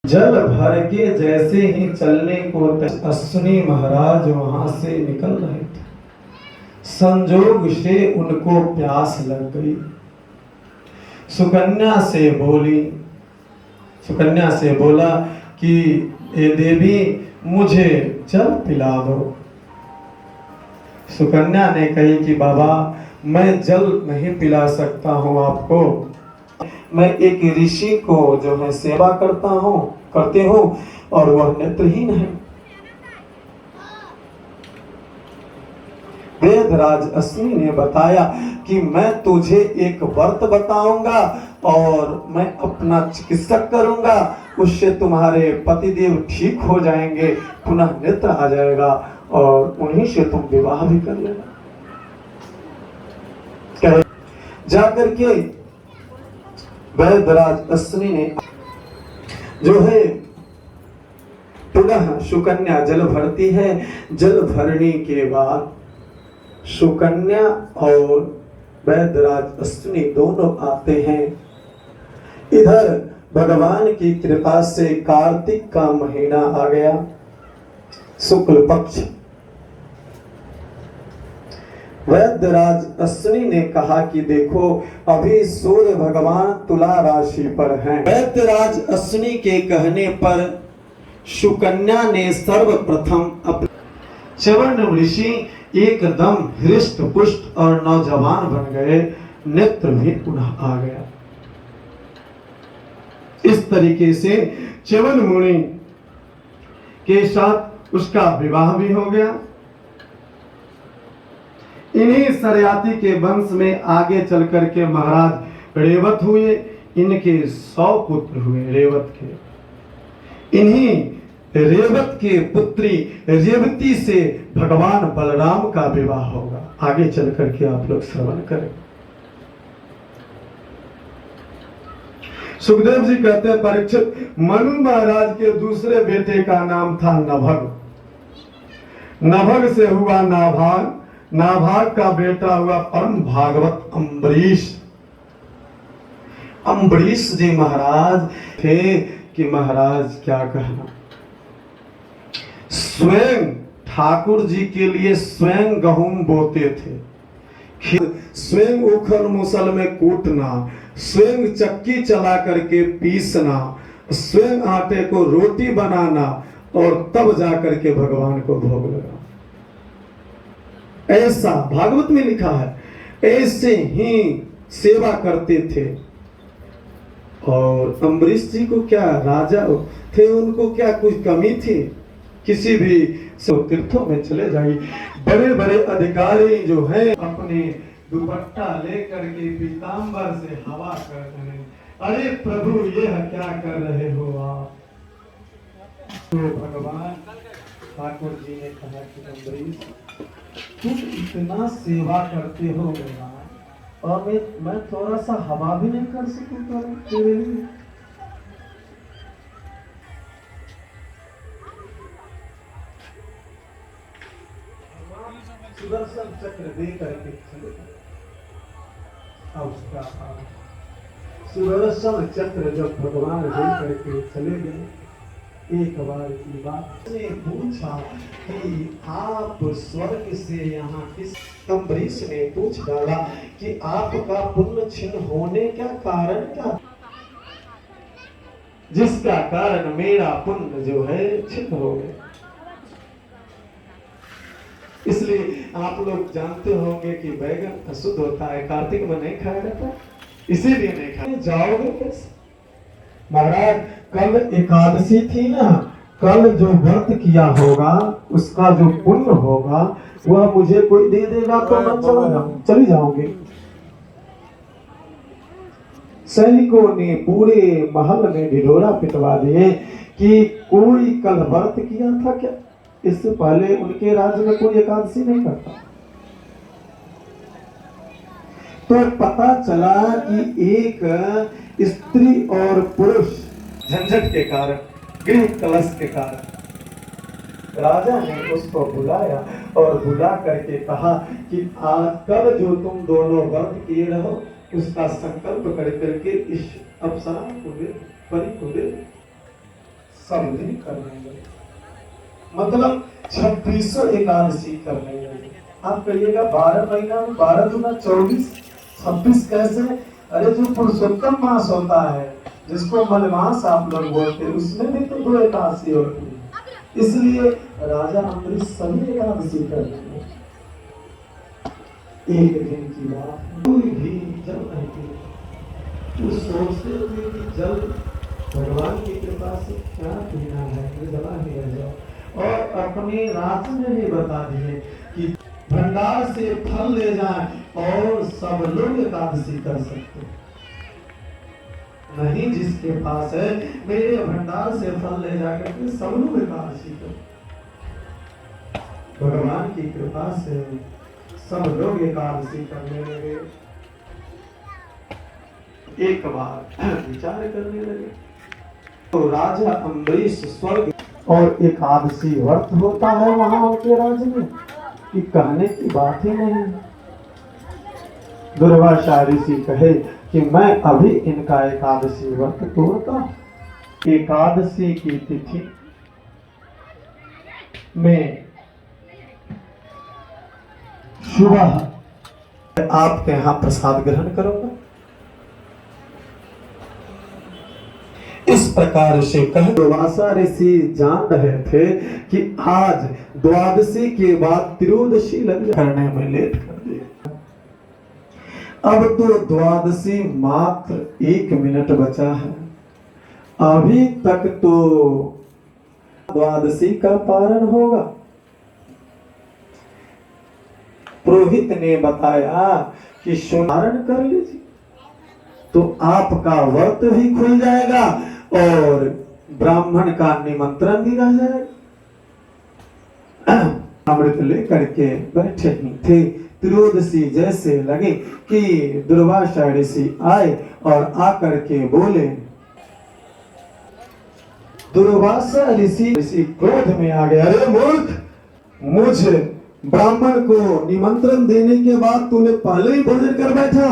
जल भर के जैसे ही चलने को अश्विनी महाराज वहां से निकल रहे थे, संजोग से उनको प्यास लग गई। सुकन्या से बोली, सुकन्या से बोला कि ए देवी मुझे जल पिला दो। सुकन्या ने कही कि बाबा मैं जल नहीं पिला सकता हूँ आपको, मैं एक ऋषि को जो है सेवा करते हो और वह नेत्रहीन है। वेदराज अश्विनी ने बताया कि मैं तुझे एक व्रत बताऊंगा और मैं अपना चिकित्सक करूंगा, उससे तुम्हारे पतिदेव ठीक हो जाएंगे, पुनः नेत्र आ जाएगा और उन्हीं से तुम विवाह भी कर लेना। जाकर के वैद्यराज अश्विनी ने जो है पुनः सुकन्या जल भरती है। जल भरने के बाद सुकन्या और वैद्यराज अश्विनी दोनों आते हैं। इधर भगवान की कृपा से कार्तिक का महीना आ गया, शुक्ल पक्ष। वैद्यराज अश्विनी ने कहा कि देखो अभी सूर्य भगवान तुला राशि पर हैं। वैद्यराज अश्विनी के कहने पर सुकन्या ने सर्वप्रथम अपने च्यवन ऋषि एकदम हृष्ट पुष्ट और नौजवान बन गए, नेत्र भी पुनः आ गया। इस तरीके से च्यवन मुनि के साथ उसका विवाह भी हो गया। इन्हीं सरयाती के वंश में आगे चल करके महाराज रेवत हुए, इनके 100 पुत्र हुए रेवत के। इन्हीं रेवत के पुत्री रेवती से भगवान बलराम का विवाह होगा। आगे चल करके आप लोग श्रवण करें। सुखदेव जी कहते हैं परीक्षित, मनु महाराज के दूसरे बेटे का नाम था नभग, नभग से हुआ नाभाग, नाभाग का बेटा हुआ परम भागवत अम्बरीश। अम्बरीश जी महाराज थे कि महाराज क्या कहना, स्वयं ठाकुर जी के लिए स्वयं गेहूं बोते थे, स्वयं उखल मुसल में कूटना, स्वयं चक्की चला करके पीसना, स्वयं आटे को रोटी बनाना और तब जाकर के भगवान को भोग लगा। ऐसा भागवत में लिखा है, ऐसे ही सेवा करते थे। और अम्बरीश जी को क्या राजा थे, उनको क्या कोई कमी थी? किसी भी तीर्थों में चले जाइए, बड़े बड़े अधिकारी जो हैं अपने दुपट्टा लेकर के पीतांबर से हवा कर रहे हैं, अरे प्रभु यह क्या कर रहे हो आप? तो भगवान ठाकुर जी ने कहा कि अम्बरीश तुम इतना सेवा करते हो भगवान, और मैं थोड़ा सा हवा भी नहीं कर सकूं तेरे लिए? सुदर्शन चक्र दे करके चले गए। अब उसका सुदर्शन चक्र जब भगवान दे करके चले गए, एक बार की बात ने पूछा कि आप स्वर्ग से यहाँ किस? अम्बरीश ने पूछ डाला कि आपका पुण्य छिन्न होने का कारण क्या, जिसका कारण मेरा पुण्य जो है छिन्न हो गया। इसलिए आप लोग जानते होंगे कि बैगन अशुद्ध होता है, कार्तिक में नहीं खाया जाता, इसीलिए नहीं खाया। जाओगे कैसे? महाराज कल एकादशी थी ना, कल जो व्रत किया होगा उसका जो पुण्य होगा वह मुझे कोई दे देगा तो मैं चली जाऊंगी। सैनिकों ने पूरे महल में ढिढोरा पिटवा दिए कि कोई कल व्रत किया था क्या? इससे पहले उनके राज्य में कोई एकादशी नहीं करता। तो पता चला कि एक स्त्री और पुरुष झंझट के कारण, गृह कलश के कारण राजा ने उसको बुलाया और बुला करके कहा कि आज कल जो तुम दोनों व्रत किए रहो उसका संकल्प कर करके इस अप्सरा को दे, परी को दे। सब दिन करने लगे, मतलब 2600 एकादशी करने लगे। आप कहिएगा 12 महीना में 12 दूना 24, 26 कैसे? अरे जो पुरुषोत्तम मास होता है, जिसको मलमास आप लोग बोलते हैं, उसमें भी तो 2 एकादशी होती है। इसलिए राजा अम्बरीश सभी एकादशी करते हैं। एक दिन की बात, कोई भी जल नहीं पी, उस सोचते हुए कि जल भगवान की कृपा से क्या पीना है, जला ही रह जाओ। और अपने राशन में भी बता दिए कि भंडार से फल ले जाएं और सब लोग एकादशी कर सकते हैं। नहीं जिसके पास है, मेरे भंडार से फल ले जाकर के सब लोग एकादशी करो। भगवान की कृपा से सब लोग एकादशी करने लगे। एक बार विचार करने लगे, तो राजा अम्बरीश स्वर्ग और एकादशी व्रत होता है वहां उनके राज्य में, कि कहने की बात ही नहीं। दुर्वासा ऋषि कहे कि मैं अभी इनका एकादशी व्रत तोड़ता हूं। एकादशी की तिथि में सुबह आपके यहाँ प्रसाद ग्रहण करूंगा। इस प्रकार से कह दुर्वासा ऋषि जान रहे थे कि आज द्वादशी के बाद त्रयोदशी लग करने में लेट कर दिया। अब तो द्वादशी मात्र 1 मिनट बचा है, अभी तक तो द्वादशी का पारण होगा। पुरोहित ने बताया कि सुनारण कर लीजिए तो आपका व्रत भी खुल जाएगा और ब्राह्मण का निमंत्रण भी रह जाएगा। अमृत लेकर के बैठे ही थे, त्रयोदशी जैसे लगे कि दुर्वासा ऋषि आए और आकर के बोले। दुर्वासा ऋषि क्रोध में आ गया, अरे मूर्ख, मुझे ब्राह्मण को निमंत्रण देने के बाद तूने पहले ही भोजन कर बैठा।